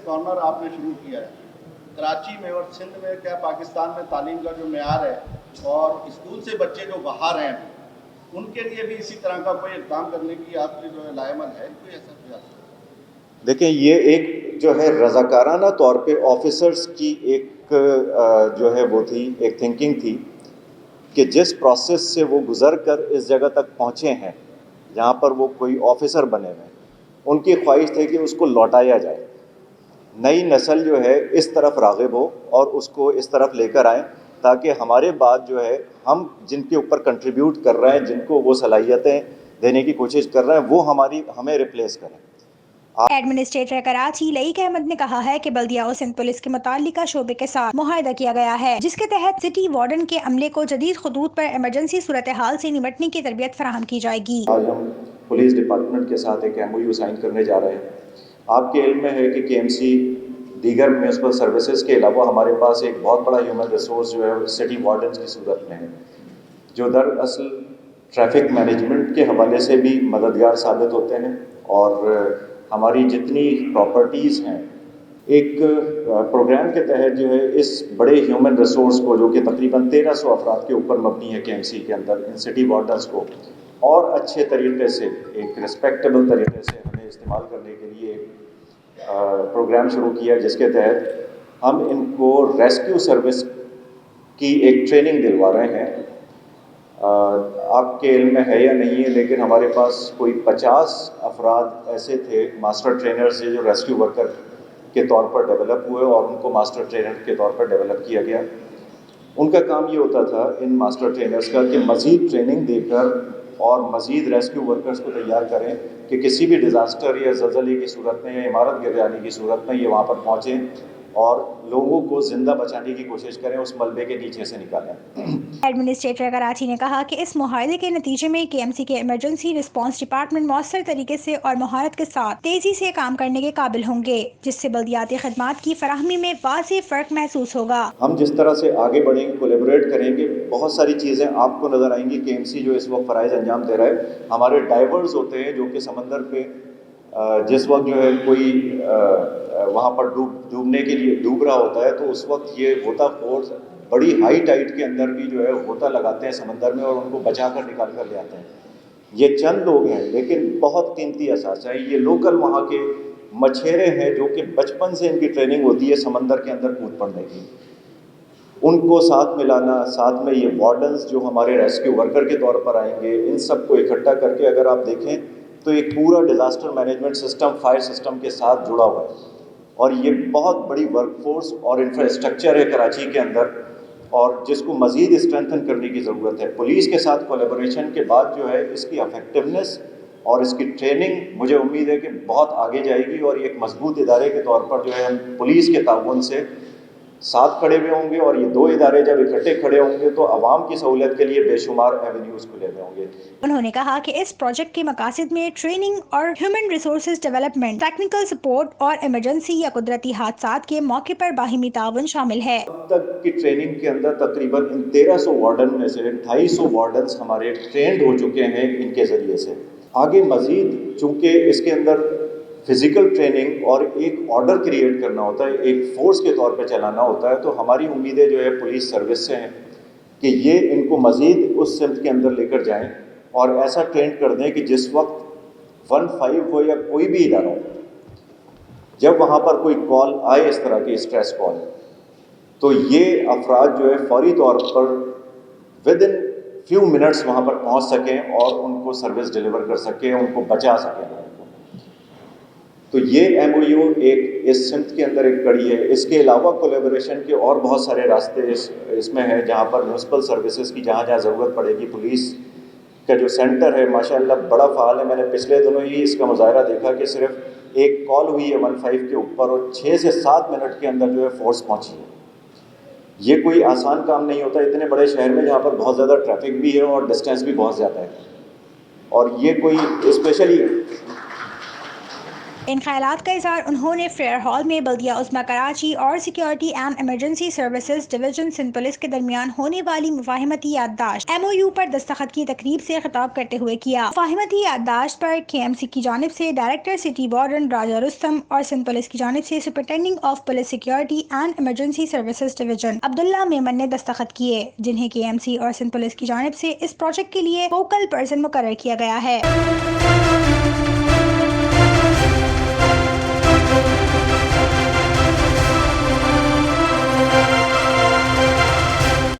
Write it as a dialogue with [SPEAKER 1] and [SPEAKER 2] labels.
[SPEAKER 1] Corner आपने शुरू किया है, कराची में और सिंध में, क्या पाकिस्तान में तालीम का जो मेयार है और स्कूल से बच्चे जो बाहर हैं उनके लिए भी इसी तरह का कोई इक़दाम करने की आपकी जो है लाएमल है, कोई ऐसा प्रयास?
[SPEAKER 2] देखें, ये एक जो है रज़ाकाराना तौर पे ऑफिसर्स की एक जो है वो थी, एक थिंकिंग थी कि जिस प्रोसेस से वो गुज़र कर इस जगह तक पहुँचे हैं जहाँ पर वो कोई ऑफिसर बने हुए, उनकी ख्वाहिश थी कि उसको लौटाया जाए, नई नस्ल जो है इस तरफ राग़िब हो और उसको इस तरफ लेकर आएँ ताकि हमारे बाद जो है हम जिनके ऊपर कंट्रीब्यूट कर रहे हैं, जिनको वो सलाहियतें देने की कोशिश कर रहे हैं, वो हमें रिप्लेस करें।
[SPEAKER 3] एडमिनिस्ट्रेटर कराची लईक अहमद ने कहा है कि बल्दिया और सिंध पुलिस के मुताल्लिका शोबे के साथ मुआहदा किया गया है, जिसके तहत सिटी वार्डन के अमले को जदीद खतूत पर इमरजेंसी सूरत हाल से निपटने की तरबियत फराहम की जाएगी।
[SPEAKER 2] आज हम पुलिस डिपार्टमेंट के साथ एक MOU साइन करने जा रहे हैं। आपके इल्म में है कि KMC दीगर म्यूनसिपल सर्विसेज के अलावा हमारे पास एक बहुत बड़ा ह्यूमन रिसोर्स जो है सिटी वार्डन की सूरत में है, जो दरअसल ट्रैफिक मैनेजमेंट के हवाले से भी मददगार साबित होते हैं और हमारी जितनी प्रॉपर्टीज़ हैं, एक प्रोग्राम के तहत जो है इस बड़े ह्यूमन रिसोर्स को, जो कि तकरीबन 1300 अफराद के ऊपर मबनी है KMC के अंदर, इन सिटी वार्डन्स को और अच्छे तरीके से, एक रिस्पेक्टेबल तरीके से हमें इस्तेमाल करने के लिए प्रोग्राम शुरू किया, जिसके तहत हम इनको रेस्क्यू सर्विस की एक ट्रेनिंग दिलवा रहे हैं। आपके इल्म में है या नहीं है, लेकिन हमारे पास कोई 50 अफराद ऐसे थे मास्टर ट्रेनर से जो रेस्क्यू वर्कर के तौर पर डेवलप हुए और उनको मास्टर ट्रेनर के तौर पर डेवलप किया गया। उनका काम ये होता था इन मास्टर ट्रेनर्स का कि मज़ीद ट्रेनिंग देकर और मज़ीद रेस्क्यू वर्कर्स को तैयार करें कि किसी भी डिज़ास्टर या ज़लज़ले की सूरत में या इमारत गिर जाने की सूरत में ये वहाँ पर पहुँचें और लोगों को ज़िंदा बचाने की कोशिश करें, उस मलबे के नीचे से निकालें।
[SPEAKER 3] एडमिनिस्ट्रेटर कराची ने कहा कि इस मुआहदे के नतीजे में KMC के इमरजेंसी रिस्पांस डिपार्टमेंट मौसर तरीके से और महारत के साथ तेजी से काम करने के काबिल होंगे, जिससे बल्दियाती खदमात की फराहमी में वाज़ेह फ़र्क महसूस होगा। हम
[SPEAKER 2] जिस तरह से आगे बढ़ेंगे, कोलेबोरेट करेंगे, बहुत सारी चीज़ें आपको नज़र आएंगी। KMC जो इस वक्त फ़राइज़ अंजाम दे रहा है, हमारे डाइवर्स होते हैं जो कि समंदर पे जिस वक्त जो है कोई वहाँ पर डूबने के लिए डूब रहा होता है, तो उस वक्त ये गोता खोर बड़ी हाई टाइड के अंदर भी जो है गोता लगाते हैं समंदर में और उनको बचा कर निकाल कर ले आते हैं। ये चंद लोग हैं लेकिन बहुत कीमती असासा है। ये लोकल वहाँ के मछेरे हैं जो कि बचपन से इनकी ट्रेनिंग होती है समंदर के अंदर कूद पड़ने की। उनको साथ मिलाना, साथ में ये वार्डन्स जो हमारे रेस्क्यू वर्कर के तौर पर आएंगे, इन सब को इकट्ठा करके अगर आप देखें तो एक पूरा disaster management system, fire system के साथ जुड़ा हुआ है और ये बहुत बड़ी वर्कफोर्स और इंफ्रास्ट्रक्चर है कराची के अंदर और जिसको मज़ीद स्ट्रेंथन करने की ज़रूरत है। पुलिस के साथ कोलैबोरेशन के बाद जो है इसकी इफेक्टिवनेस और इसकी ट्रेनिंग मुझे उम्मीद है कि बहुत आगे जाएगी और एक मजबूत इदारे के तौर पर जो है हम पुलिस के ताउन से साथ खड़े हुए होंगे और ये दो इदारे जब इकट्ठे खड़े होंगे तो आवाम की सहूलियत के लिए बेशुमार एवेन्यूज़ खुले हुए होंगे।
[SPEAKER 3] उन्होंने कहा कि इस प्रोजेक्ट के मकासद में ट्रेनिंग और human resources development, technical support और इमरजेंसी या कुदरती हादसात के मौके पर बाहिमी ताउन शामिल है।
[SPEAKER 2] अब तक की ट्रेनिंग के अंदर तकरीबन इन 1300 वार्डन में से 250 वार्डन्स हमारे ट्रेंड हो चुके हैं इनके ज़रिए से। आगे मज़ीद चूँकि इसके अंदर फिज़िकल ट्रेनिंग और एक ऑर्डर क्रिएट करना होता है, एक फोर्स के तौर पे चलाना होता है, तो हमारी उम्मीदें जो है पुलिस सर्विस से हैं कि ये इनको मज़ीद उस सिमत के अंदर लेकर जाएं और ऐसा ट्रेंड कर दें कि जिस वक्त 15 हो या कोई भी इदारा हो, जब वहाँ पर कोई कॉल आए इस तरह की स्ट्रेस कॉल, तो ये अफराद जो है फौरी तौर पर विद इन फ्यू मिनट्स वहाँ पर पहुँच सकें और उनको सर्विस डिलीवर कर सकें, उनको बचा सकें। तो ये MOU एक इस सिमत के अंदर एक कड़ी है। इसके अलावा कोलैबोरेशन के और बहुत सारे रास्ते इसमें हैं, जहाँ पर म्यूनसिपल सर्विसेज की जहाँ जहाँ ज़रूरत पड़ेगी, पुलिस का जो सेंटर है माशाल्लाह बड़ा फ़ाल है। मैंने पिछले दिनों ही इसका मुज़ाहरा देखा कि सिर्फ एक कॉल हुई है 15 के ऊपर और 6 से 7 मिनट के अंदर जो है फोर्स पहुँची है। ये कोई आसान काम नहीं होता इतने बड़े शहर में जहाँ पर बहुत ज़्यादा ट्रैफिक भी है और डिस्टेंस भी बहुत ज़्यादा है। और ये कोई स्पेशली
[SPEAKER 3] ان خیالات کا اظہار انہوں نے فیئر ہال میں بلدیہ عظمیٰ کراچی اور security and emergency services division Sindh police کے درمیان ہونے والی مفاہمتی یادداشت MOU پر دستخط کی تقریب سے خطاب کرتے ہوئے کیا۔ مفاہمتی یادداشت پر KMC کی جانب سے director city warden Raja Rustam اور سندھ پولیس کی جانب سے superintendent of police security and emergency services division Abdullah Memon نے دستخط کیے، جنہیں KMC اور سندھ پولیس کی جانب سے اس پروجیکٹ کے لیے فوکل پرسن مقرر کیا گیا ہے۔